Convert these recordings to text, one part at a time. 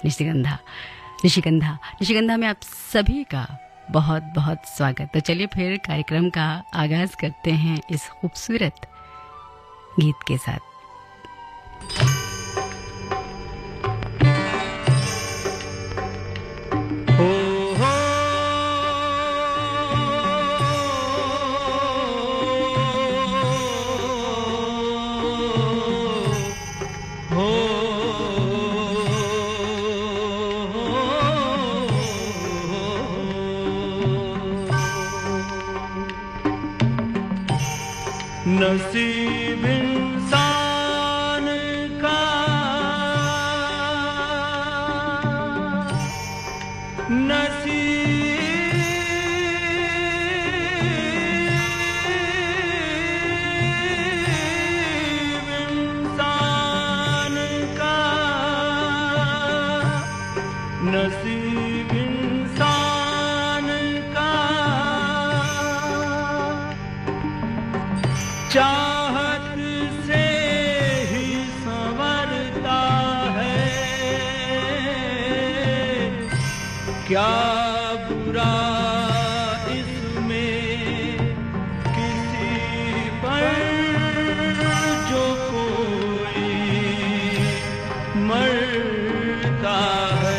निशिगंधा निशिगंधा निशिगंधा में आप सभी का बहुत बहुत स्वागत। तो चलिए फिर कार्यक्रम का आगाज करते हैं इस खूबसूरत गीत के साथ। नसीब इंसान का नसीब इंसान का चाहत से ही संवरता है। क्या बुरा इसमें किसी पर जो कोई मरता है।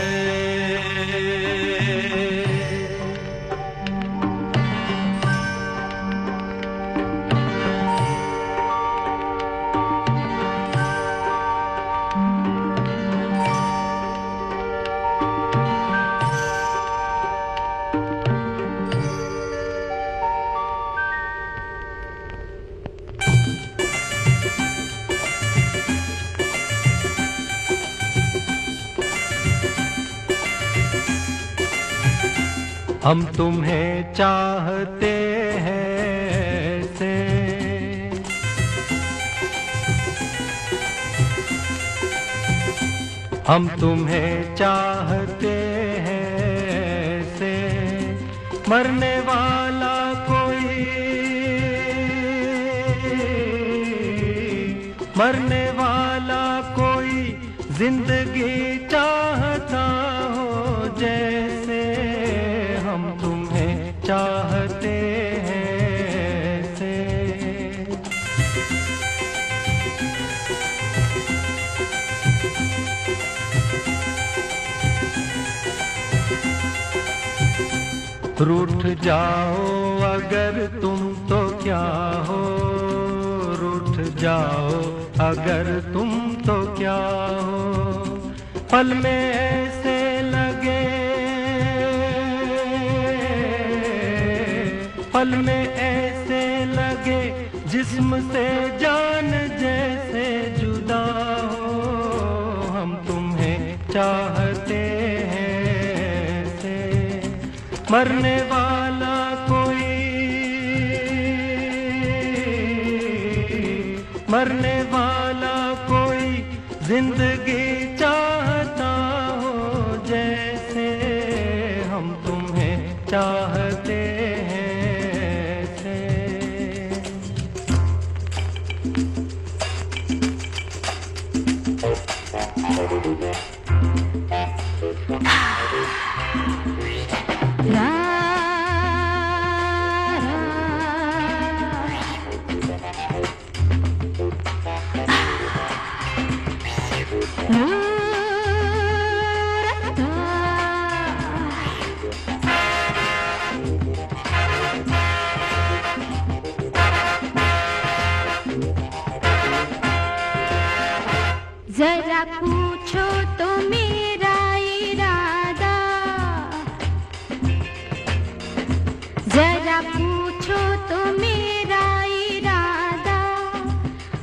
हम तुम्हें चाहते हैं से हम तुम्हें चाहते हैं से मरने वाला कोई जिंदगी चाहता हो जैसे हम तुम्हें चाहते हैं से। रूठ जाओ अगर तुम तो क्या हो, रूठ जाओ अगर तुम तो क्या हो। पल में ऐसे लगे, पल में ऐसे लगे जिस्म से जान जैसे जुदा हो। हम तुम्हें चाहते हैं से मरने वाला कोई, मरने वाला कोई जिंदगी चाहता हो जैसे हम तुम्हें चाहते हैं से। जरा पूछो तो मेरा इरादा, जरा पूछो तो मेरा इरादा।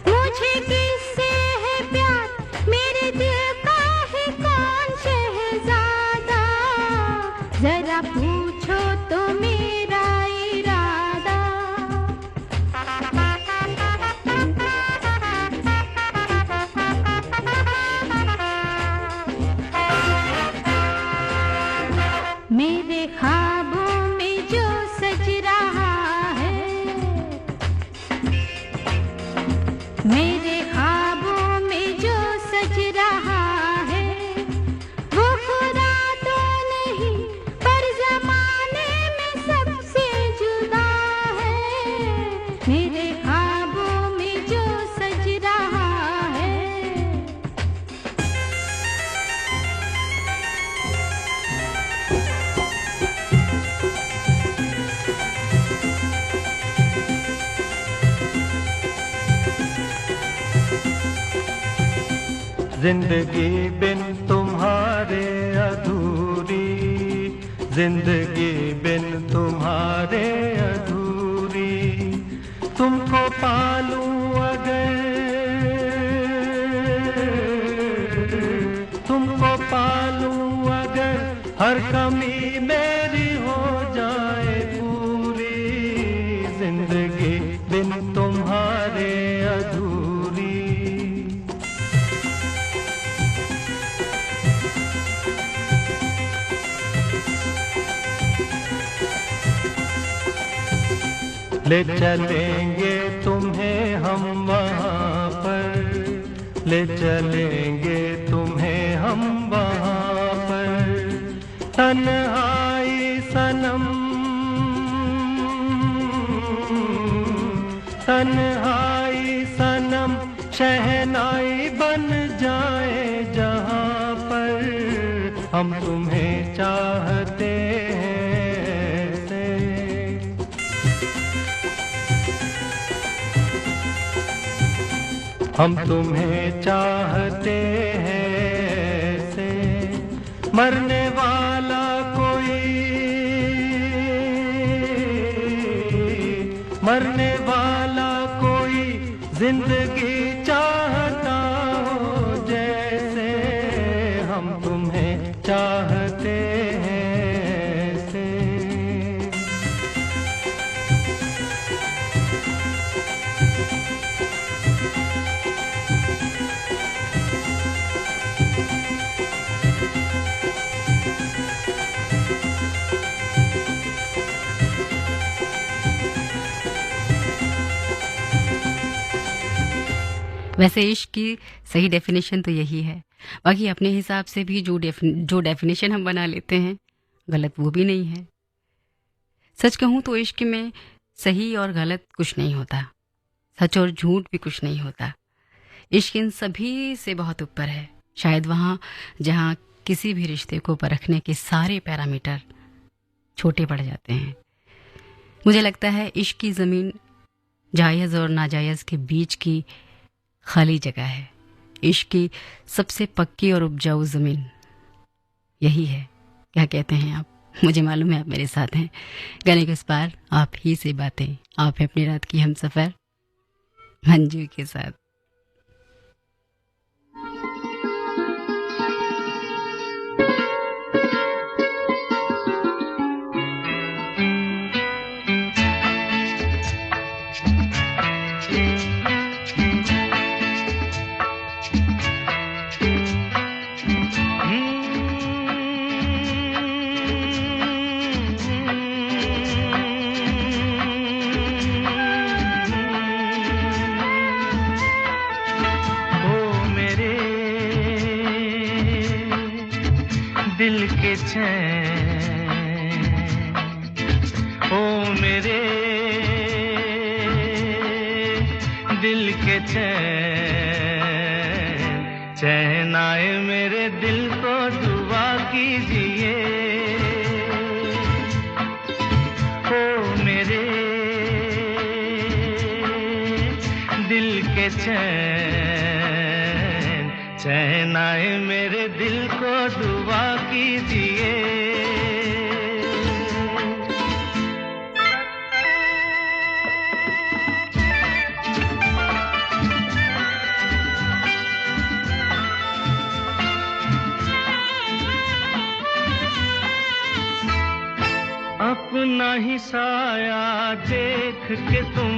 मुझे किससे है प्यार, मेरे दिल का है कौन शहजादा। जरा पूछो तो मेरा इरादा। मेरे ख्वाबों में जो सज रहा है, मेरे ख्वाबों में जो सज रहा है, वो जिंदगी बिन तुम्हारे अधूरी, जिंदगी बिन तुम्हारे अधूरी। तुमको पालूं अगर, तुमको पालूं अगर, हर कमी मेरी हो जाए पूरी, जिंदगी बिन तुम्हारे अधूरी। ले चलेंगे तुम्हें हम वहाँ पर, ले चलेंगे तुम्हें हम वहाँ पर। तन्हाई सनम, तन्हाई सनम, शहनाई बन जाए जहाँ पर। हम तुम्हें चाहते हैं, हम तुम्हें चाहते हैं से। मरने वाला कोई, मरने वाला कोई जिंदगी चाहता हो जैसे, हम तुम्हें चाहते हैं से। वैसे इश्क की सही डेफिनेशन तो यही है, बाकी अपने हिसाब से भी जो डेफिनेशन हम बना लेते हैं गलत वो भी नहीं है। सच कहूँ तो इश्क में सही और गलत कुछ नहीं होता, सच और झूठ भी कुछ नहीं होता। इश्क इन सभी से बहुत ऊपर है, शायद वहाँ जहाँ किसी भी रिश्ते को परखने के सारे पैरामीटर छोटे पड़ जाते हैं। मुझे लगता है इश्क की ज़मीन जायज़ और नाजायज़ के बीच की खाली जगह है। इश्क की सबसे पक्की और उपजाऊ ज़मीन यही है। क्या कहते हैं आप? मुझे मालूम है आप मेरे साथ हैं। गाने के उस पार आप ही से बातें, आप है अपनी रात की हमसफर मंजू के साथ। दिल के चैन, ओ मेरे दिल के चैन, चैन आए मेरे दिल को दुआ कीजिए। ओ मेरे दिल के चैन, चैन आए मेरे दिल को दुआ कीजिए। अपना ही साया देख के तुम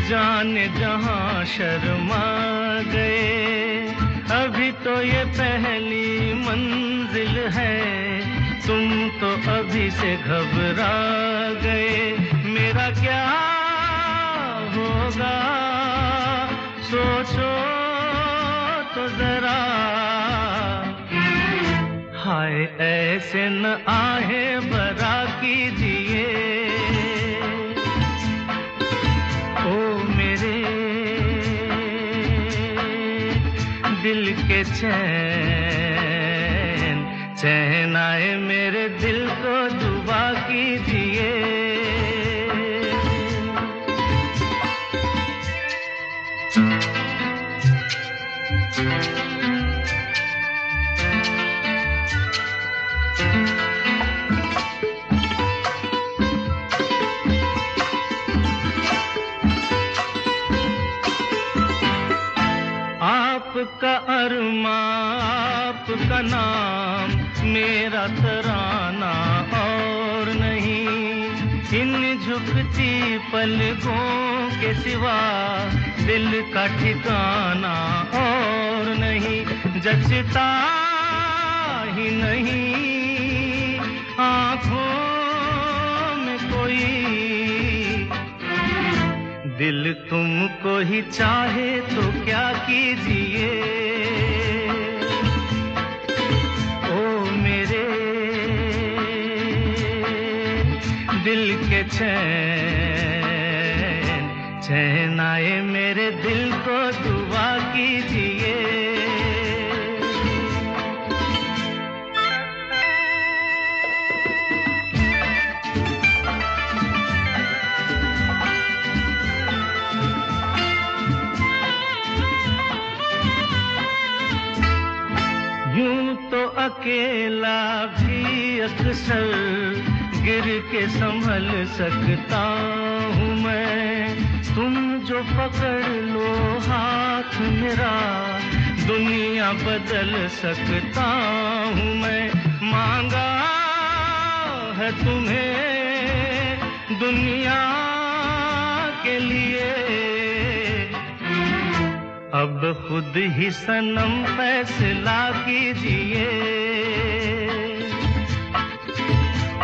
जाने जहां शर्मा गए। अभी तो ये पहली मंजिल है, तुम तो अभी से घबरा गए। मेरा क्या होगा सोचो तो जरा, हाय ऐसे न आहे बरा कीजिए। ओ मेरे दिल के चैन, चैन आए मेरे दिल को दुआ कीजिए। आपका अरमां आपका नाम मेरा तराना और नहीं, इन झुकती पलकों के सिवा दिल का ठिकाना और नहीं, जचता ही नहीं आँखों में कोई, दिल तुमको ही चाहे तो क्या कीजिए। ओ मेरे दिल के चैन, चैन आए मेरे दिल को दुआ कीजिए। यूं तो अकेला भी अक्सर गिर के संभल सकता हूँ मैं, तुम जो पकड़ लो हाथ मेरा दुनिया बदल सकता हूँ मैं। मांगा है तुम्हें दुनिया के लिए, अब खुद ही सनम फैसला कीजिए।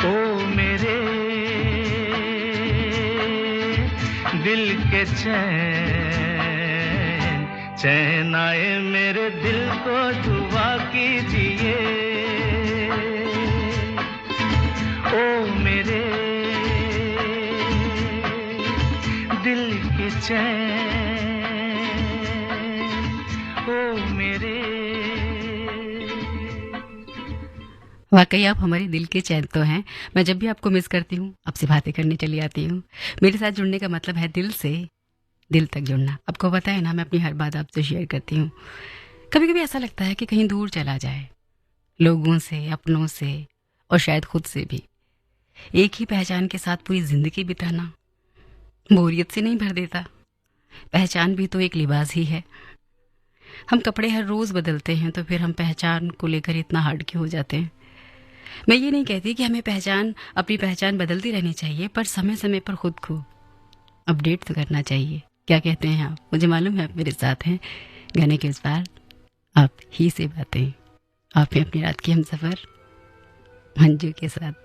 ओ मेरे दिल के चैन, चैन आए मेरे दिल को दुआ कीजिए। ओ मेरे दिल के चैन, वाकई आप हमारे दिल के चैन तो हैं। मैं जब भी आपको मिस करती हूँ आपसे बातें करने चली आती हूँ। मेरे साथ जुड़ने का मतलब है दिल से दिल तक जुड़ना। आपको पता है ना, मैं अपनी हर बात आपसे शेयर करती हूँ। कभी कभी ऐसा लगता है कि कहीं दूर चला जाए, लोगों से, अपनों से और शायद खुद से भी। एक ही पहचान के साथ पूरी जिंदगी बिताना बोरियत से नहीं भर देता। पहचान भी तो एक लिबास ही है। हम कपड़े हर रोज बदलते हैं तो फिर हम पहचान को लेकर इतना हार्ड क्यों हो जाते हैं। मैं ये नहीं कहती कि हमें अपनी पहचान बदलती रहनी चाहिए, पर समय समय पर खुद को अपडेट तो करना चाहिए। क्या कहते हैं आप? मुझे मालूम है आप मेरे साथ हैं। गाने के उस पार आप ही से बातें, आप हैं अपनी रात की हमसफर मंजू के साथ।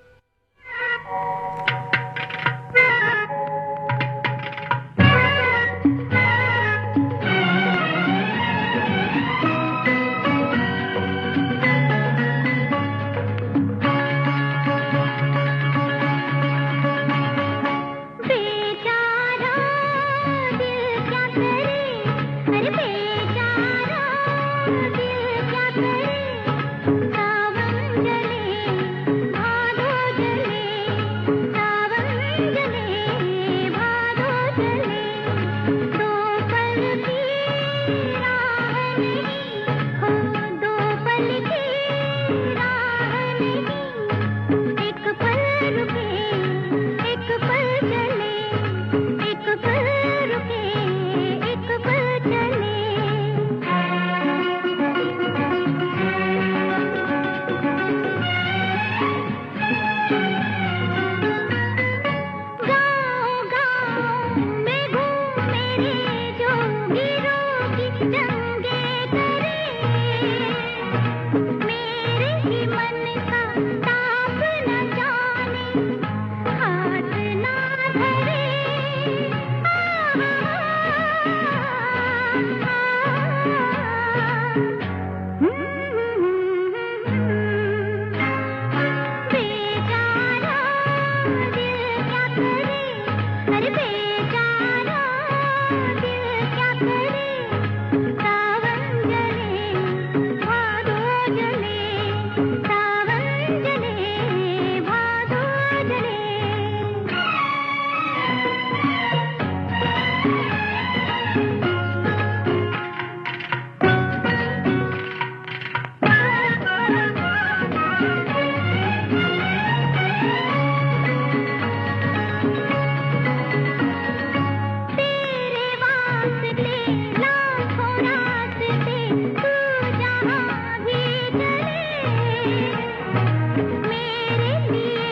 मेरे लिए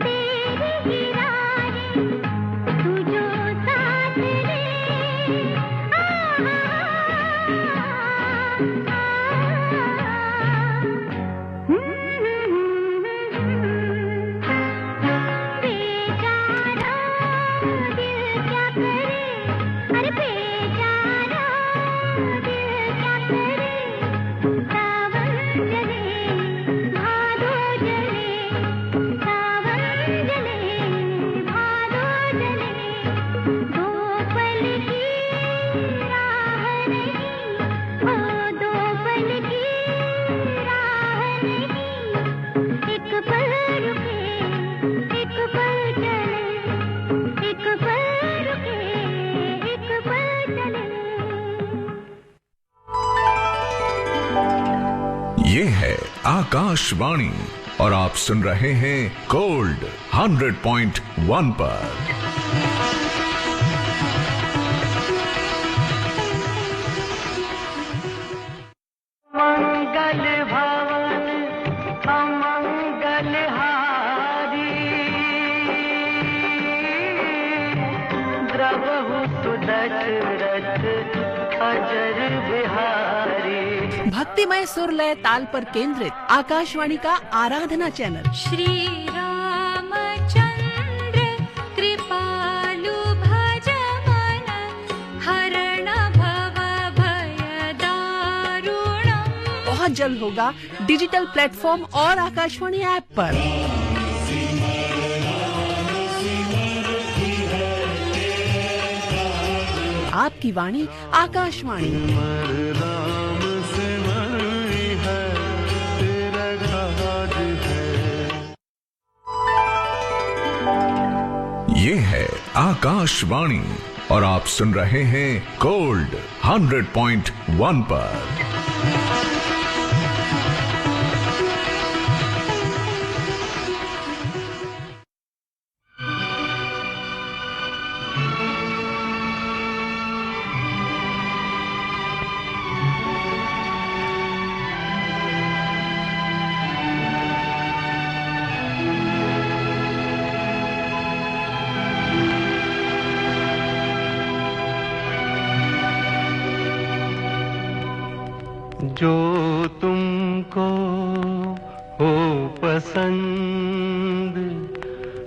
तेरी ही राहें, तू जो साथ ले। बेचारा दिल क्या करे, अरे बेचारा दिल क्या करे, सावन जले भादो जले, सावन जले भादो जले, दो पल की राह नहीं, ओ दो पल की राह नहीं, एक पल रुके, एक पल चले, एक पल रुके, एक पल चले। ये है आकाशवाणी और आप सुन रहे हैं गोल्ड 100.1 पर। मंगल भवन अमंगल हारी, द्रवहु सुदशरथ अजर बिहारी। भक्तिमय सुर लय ताल पर केंद्रित आकाशवाणी का आराधना चैनल। श्री रामचंद्र कृपालु भज मन, हरण भव भय दारुणम्। बहुत जल्द होगा डिजिटल प्लेटफॉर्म और आकाशवाणी ऐप पर। आपकी वाणी आकाशवाणी। ये है आकाशवाणी और आप सुन रहे हैं गोल्ड 100.1 पर। जो तुमको हो पसंद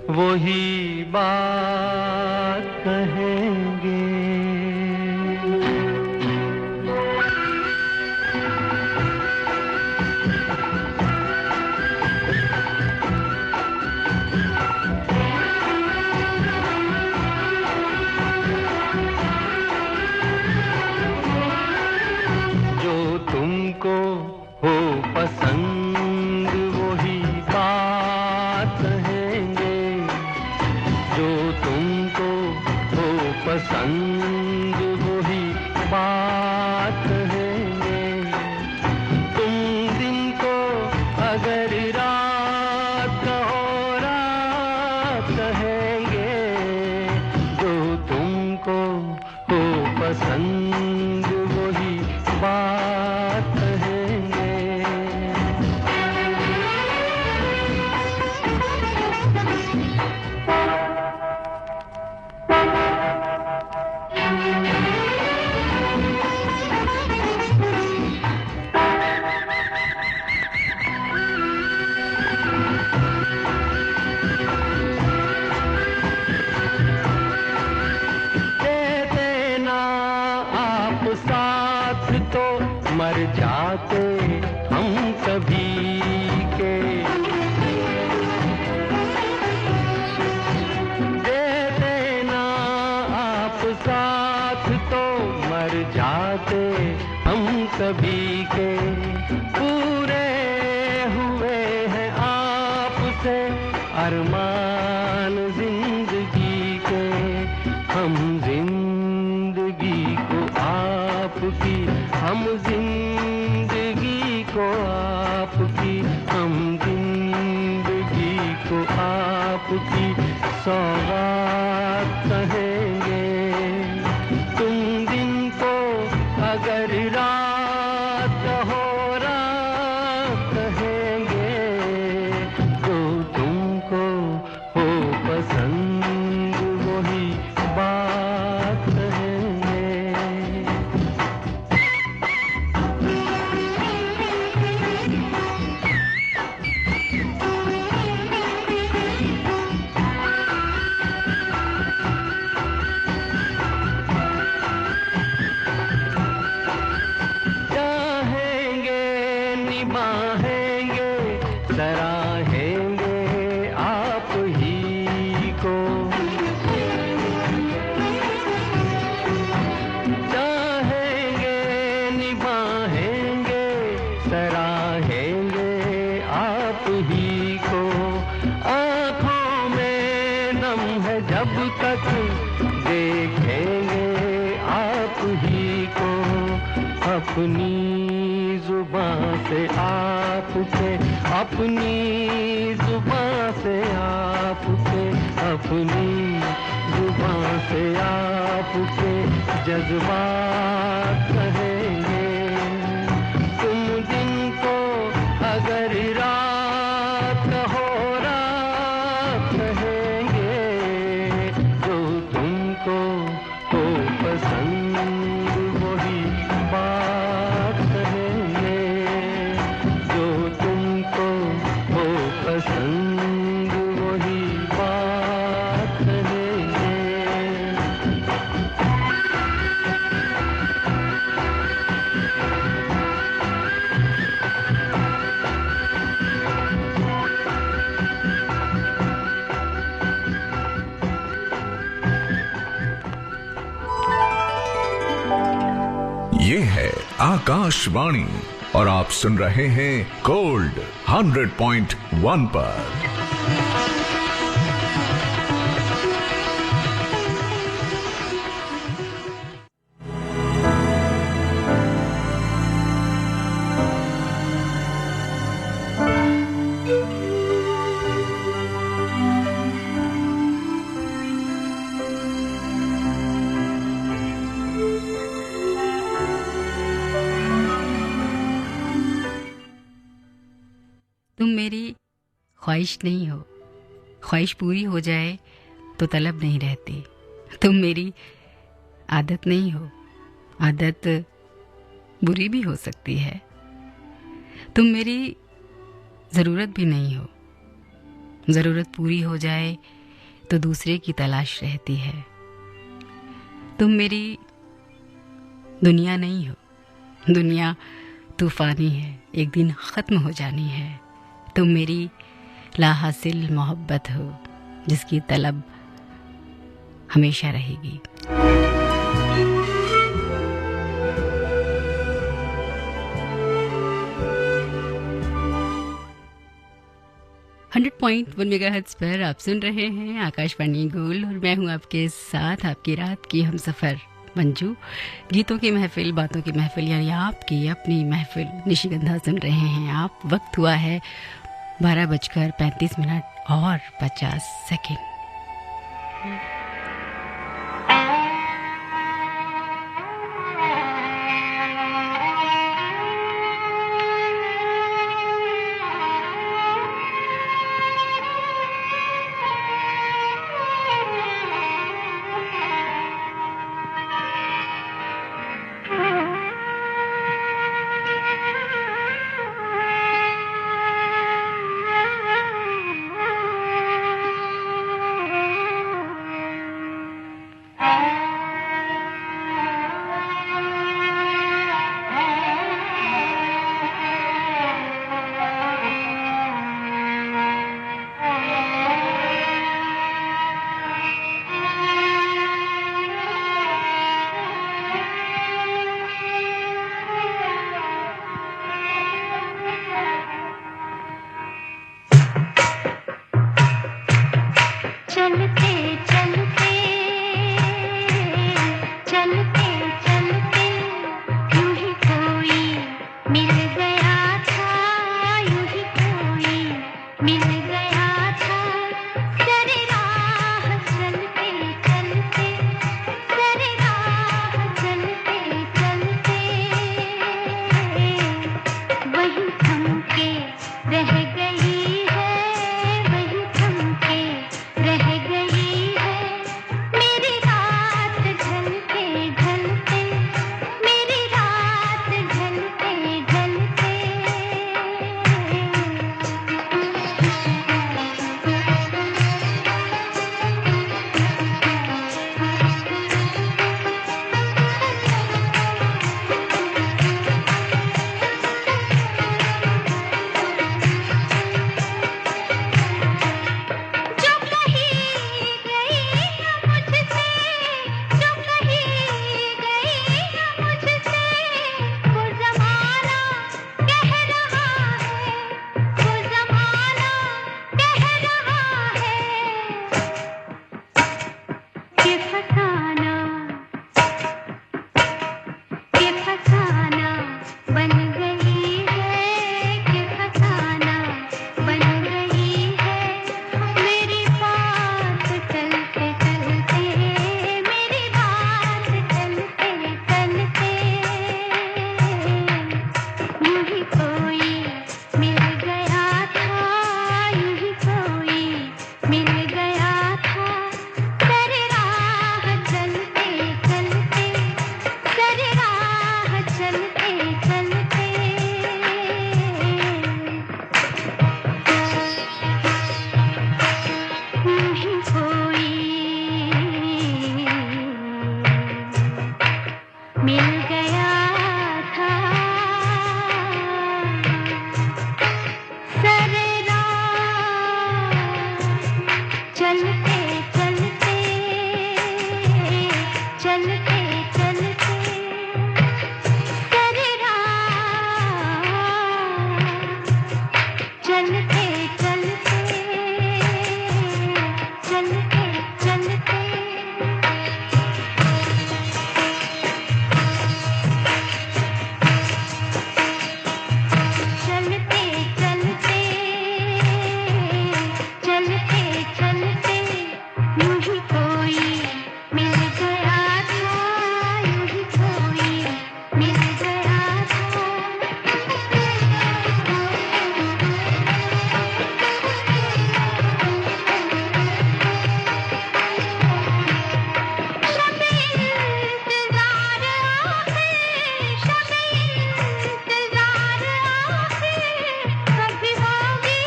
वही बात कहेंगे। जो तुमको हो पसंद वही बात कहेंगे। जो तुमको हो पसंद वही बात कहेंगे। तुम दिन को अगर रात कहो रात कहेंगे। जो तुमको हो पसंद वही बात कहेंगे। देते ना आप साथ तो मर जाते हम सभी के। देते ना आप साथ तो मर जाते हम सभी के। पूरे हुए हैं आपसे अरमान जिंदगी के। हम जिंदगी को आपकी, हम जिंदगी को आपकी, हम जिंदगी को आपकी सौगात कहेंगे। तुम दिन को अगर रात हो रात कहेंगे। चाहेंगे सराहेंगे आप ही को, चाहेंगे निभाएंगे सराहेंगे आप ही को। आँखों में नम है जब तक देखेंगे आप ही को, अपनी जुबान से आपके, अपनी जुबान से आपके, अपनी जुबान से आपके जज्बात कहेंगे। तुम दिन को अगर रात हो रात कहेंगे, जो तुमको हो पसंद वही बात कहेंगे, जो तुमको हो पसंद वही बात कहेंगे। ये है आकाशवाणी और आप सुन रहे हैं गोल्ड 100.1 पर। तुम मेरी ख्वाहिश नहीं हो, ख्वाहिश पूरी हो जाए तो तलब नहीं रहती। तुम मेरी आदत नहीं हो, आदत बुरी भी हो सकती है। तुम मेरी ज़रूरत भी नहीं हो, ज़रूरत पूरी हो जाए तो दूसरे की तलाश रहती है। तुम मेरी दुनिया नहीं हो, दुनिया तूफानी है, एक दिन ख़त्म हो जानी है। तुम मेरी लाहासिल मोहब्बत हो, जिसकी तलब हमेशा रहेगी। 100.1 मेगाहर्ट्ज़ पर आप सुन रहे हैं आकाशवाणी गोल्ड और मैं हूं आपके साथ, आपकी रात की हमसफर मंजू। गीतों की महफिल, बातों की महफिल, यानी आपकी अपनी महफिल निशिगंधा सुन रहे हैं आप। वक्त हुआ है 12:35 और 50 सेकेंड। चलते चलते चलते चलते चलते चलते चलते चलते यूं ही कोई मिल गया था, यूं ही कोई मिल गया था। शब-ए इंतज़ार आखिर, शब-ए इंतज़ार आखिर, कभी होगी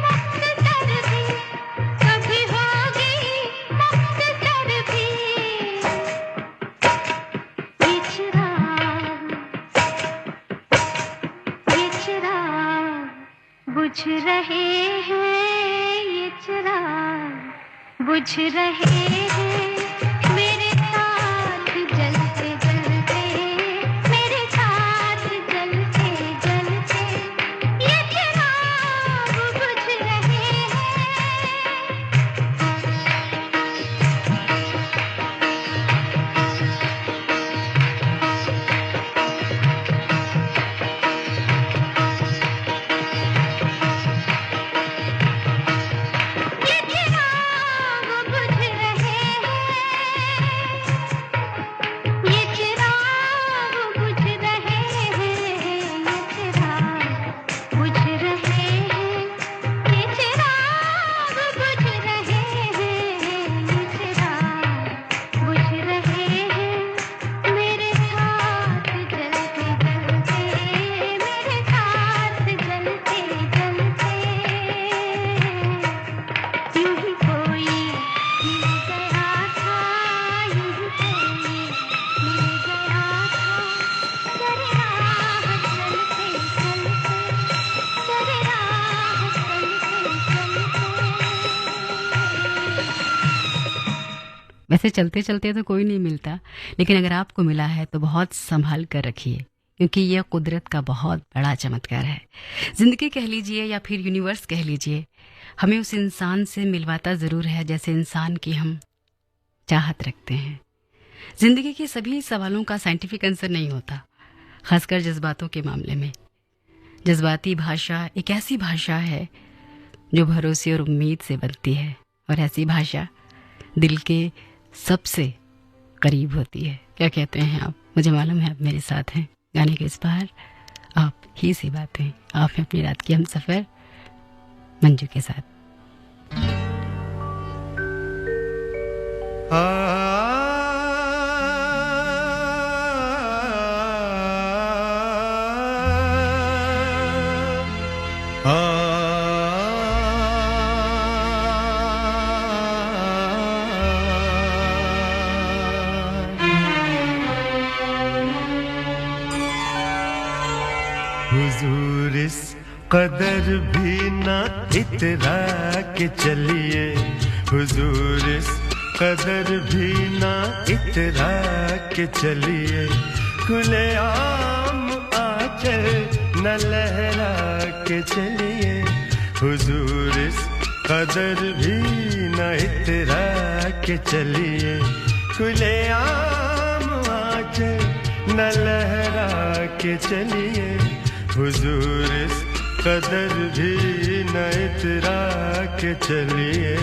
मुख्तसर भी, कभी होगी मुख्तसर भी। ये चिराग बुझ रहे हैं, ये चिराग बुझ रहे हैं, मेरे साथ जलते जलते, मेरे साथ जलते जलते, ये चिराग बुझ रहे हैं। ये चिराग बुझ रहे हैं, ये चिराग बुझ रहे हैं, ये चिराग बुझ रहे हैं, ये चिराग बुझ रहे हैं, ये चिराग बुझ रहे हैं, मेरे साथ जलते जलते, मेरे साथ जलते जलते। यूं ही कोई मिल गया था, यूं ही कोई मिल गया था, तेरे राह चलते चलते, तेरे राह चलते चलते। वैसे चलते चलते तो कोई नहीं मिलता, लेकिन अगर आपको मिला है तो बहुत संभाल कर रखिए, क्योंकि यह कुदरत का बहुत बड़ा चमत्कार है। जिंदगी कह लीजिए या फिर यूनिवर्स कह लीजिए, हमें उस इंसान से मिलवाता ज़रूर है जैसे इंसान की हम चाहत रखते हैं। जिंदगी के सभी सवालों का साइंटिफिक आंसर नहीं होता, खासकर जज्बातों के मामले में। जज्बाती भाषा एक ऐसी भाषा है जो भरोसे और उम्मीद से बनती है, और ऐसी भाषा दिल के सबसे करीब होती है। क्या कहते हैं आप? मुझे मालूम है आप मेरे साथ हैं। गाने के इस पार आप ही से बातें, आप हैं अपनी रात की हम सफ़र मंजू के साथ। हुजूर इस कदर भी ना इतरा के चलिए, हुजूर इस कदर भी ना इतरा के चलिए, खुले आम आंचल न लहरा के चलिए, हुजूर इस कदर भी न इतरा के चलिए, खुले आम आंचल न लहरा के चलिए, हुजूर इस कदर भी न इतरा के चलिए।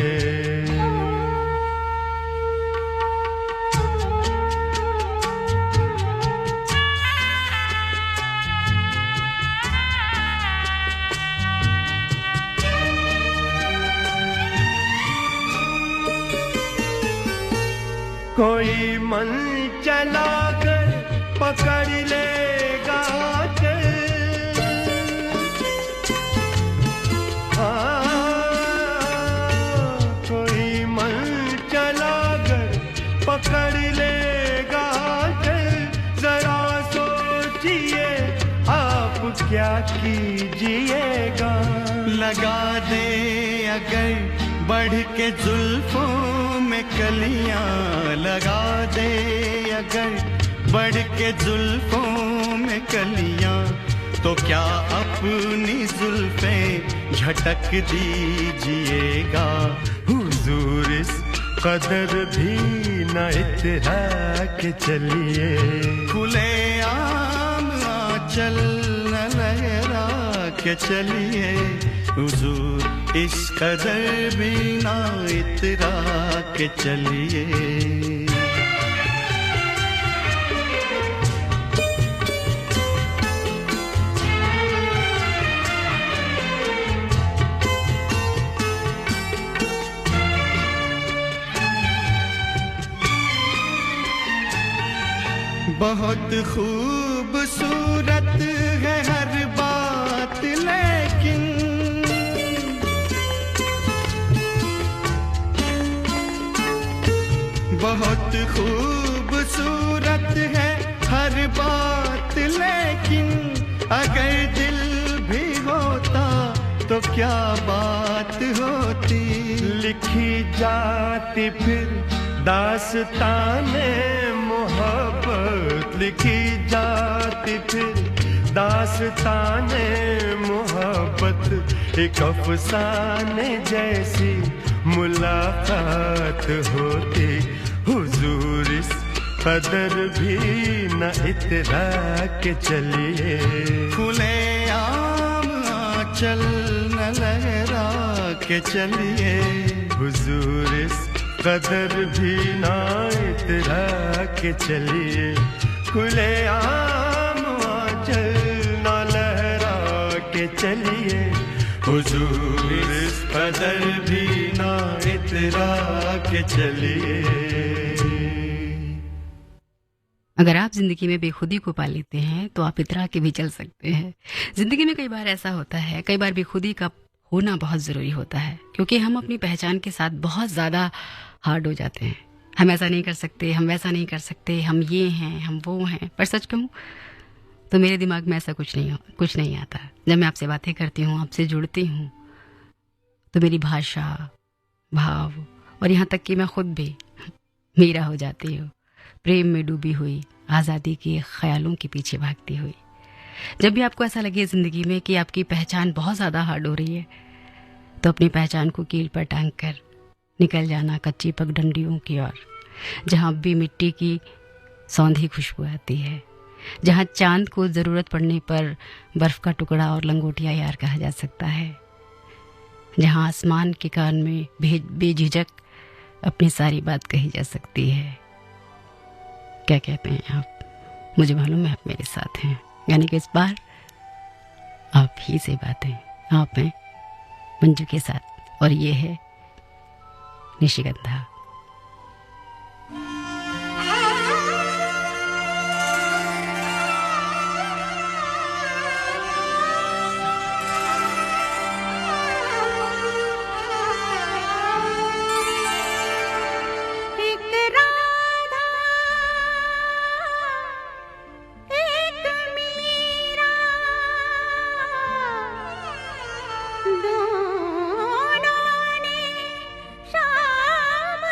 कोई मन चला कर पकड़ लेगा चल, कोई मन चला कर पकड़ लेगा चल, जरा सोचिए आप क्या कीजिएगा, लगा दे अगर बढ़ के जुल्फों में कलियां, लगा दे अगर बढ़ के जुल्फों में कलियां, तो क्या अपनी जुल्फें झटक दीजिएगा। हुजूर इस कदर भी न इतरा के चलिए, खुले आम आंचल न लहरा के चलिए। हुजूर इस कदर भी ना इतरा के चलिए। बहुत खूबसूरत है हर बात, लेकिन बहुत खूबसूरत है हर बात, लेकिन अगर दिल भी होता तो क्या बात होती। लिखी जाती फिर दास्ताने मोहब्बत, लिखी जाती फिर दास्ताने मोहब्बत। एक अफसाने जैसी मुलाकात होती। हुजूर इस कदर भी न इतरा के चलिए, खुले आम आंचल न लहरा के चलिए। हुजूर इस कदर भी ना इतरा के चलिए, खुले आम आंचल ना लहरा के चलिए। हुजूर इस कदर भी ना इतरा के चलिए। अगर आप जिंदगी में बेखुदी को पा लेते हैं तो आप इतरा के भी चल सकते हैं। जिंदगी में कई बार ऐसा होता है, कई बार बेखुदी का होना बहुत ज़रूरी होता है, क्योंकि हम अपनी पहचान के साथ बहुत ज़्यादा हार्ड हो जाते हैं। हम ऐसा नहीं कर सकते, हम वैसा नहीं कर सकते, हम ये हैं, हम वो हैं। पर सच कहूँ तो मेरे दिमाग में ऐसा कुछ नहीं आता। जब मैं आपसे बातें करती हूँ, आपसे जुड़ती हूँ, तो मेरी भाषा, भाव और यहाँ तक कि मैं खुद भी मीरा हो जाती हूँ, प्रेम में डूबी हुई, आज़ादी के ख्यालों के पीछे भागती हुई। जब भी आपको ऐसा लगे ज़िंदगी में कि आपकी पहचान बहुत ज़्यादा हार्ड हो रही है, तो अपनी पहचान को कील पर टांग कर निकल जाना कच्ची पगडंडियों की ओर, जहाँ भी मिट्टी की सौंधी खुशबू आती है, जहाँ चांद को ज़रूरत पड़ने पर बर्फ़ का टुकड़ा और लंगोटिया यार कहा जा सकता है, जहाँ आसमान के कान में बेझिझक अपनी सारी बात कही जा सकती है। क्या कहते हैं आप? मुझे मालूम है आप मेरे साथ हैं, यानी कि इस बार आप ही से बातें, आप हैं मंजू के साथ, और ये है निशिगंधा। दोनों ने शाम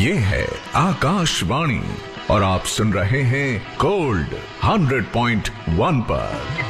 ये है आकाशवाणी और आप सुन रहे हैं गोल्ड 100.1 पर।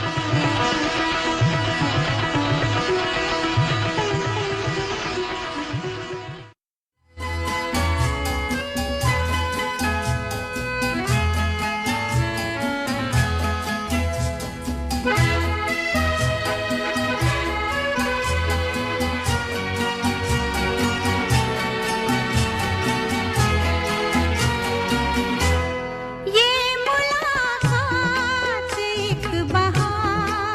ये मुलाकात एक बहार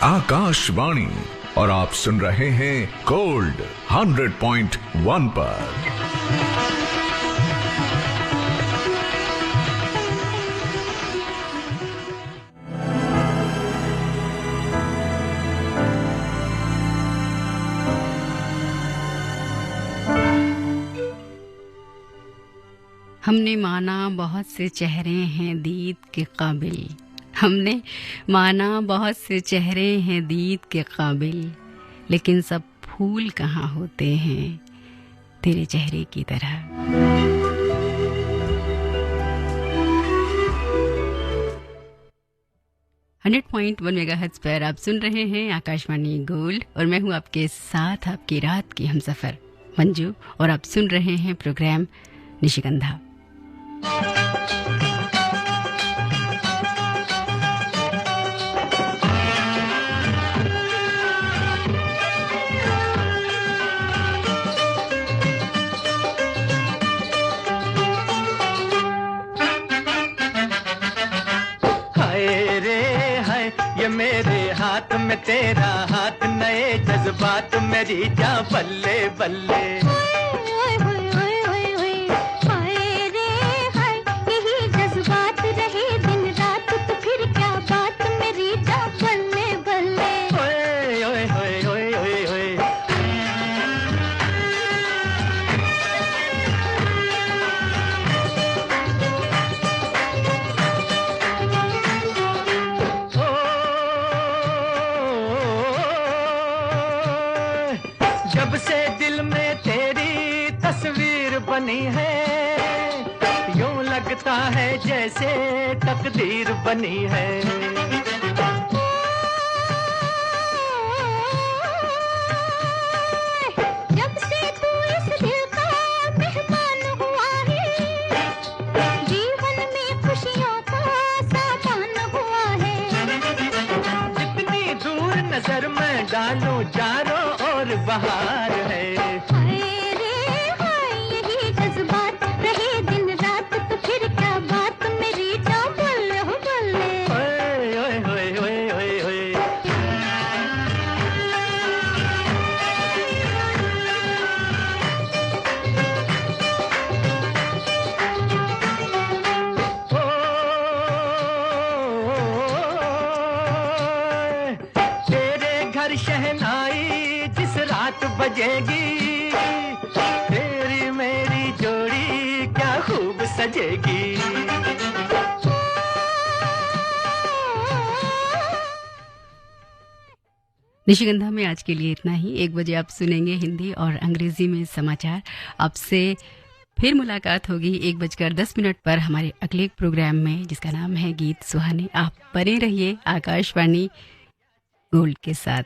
आकाशवाणी और आप सुन रहे हैं गोल्ड 100.1 पर। हमने माना बहुत से चेहरे हैं दीद के काबिल, हमने माना बहुत से चेहरे हैं दीद के काबिल, लेकिन सब फूल कहाँ होते हैं तेरे चेहरे की तरह। 100.1 मेगाहर्ट्ज़ पर आप सुन रहे हैं आकाशवाणी गोल्ड और मैं हूं आपके साथ आपकी रात की हमसफर मंजू और आप सुन रहे हैं प्रोग्राम निशिगंधा। मेरे हाथ में तेरा हाथ, नए जज्बात मेरी जा बल्ले बल्ले। यही जज्बात रहे दिन रात तो फिर क्या बात मेरी जा बल्ले बल्ले। ओए ओए ओए ओए ओए ओए जब से दिल में तेरी तस्वीर बनी है, यूं लगता है जैसे तकदीर बनी है। जब से तू इस दिल का मेहमान हुआ है, जीवन में खुशियों का सामान हुआ है। जितनी दूर नजर में डालूं चारों ओर बहार है। यही जज्बात रहे दिन रात तो फिर क्या बात मेरी जा बल्ले हो बल्ले। ओए ओए ओए ओए ओए ओए तेरे घर शहनाई जिस रात बजेगी, तेरी मेरी जोड़ी क्या खूब सजेगी। निशिगंधा में आज के लिए इतना ही। 1 बजे आप सुनेंगे हिंदी और अंग्रेजी में समाचार। आपसे फिर मुलाकात होगी 1:10 पर हमारे अगले प्रोग्राम में, जिसका नाम है गीत सुहाने। आप बने रहिए आकाशवाणी गोल्ड के साथ।